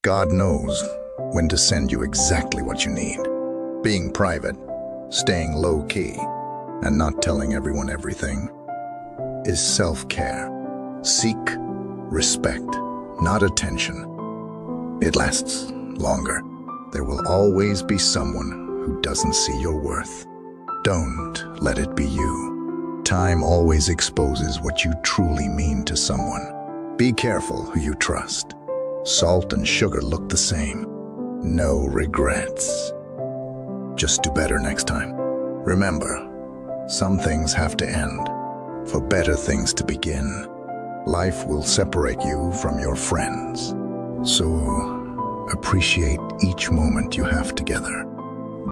God knows when to send you exactly what you need. Being private, staying low-key, and not telling everyone everything is self-care. Seek respect, not attention. It lasts longer. There will always be someone who doesn't see your worth. Don't let it be you. Time always exposes what you truly mean to someone. Be careful who you trust. Salt and sugar look the same. No regrets. Just do better next time. Remember, some things have to end for better things to begin. Life will separate you from your friends. So appreciate each moment you have together.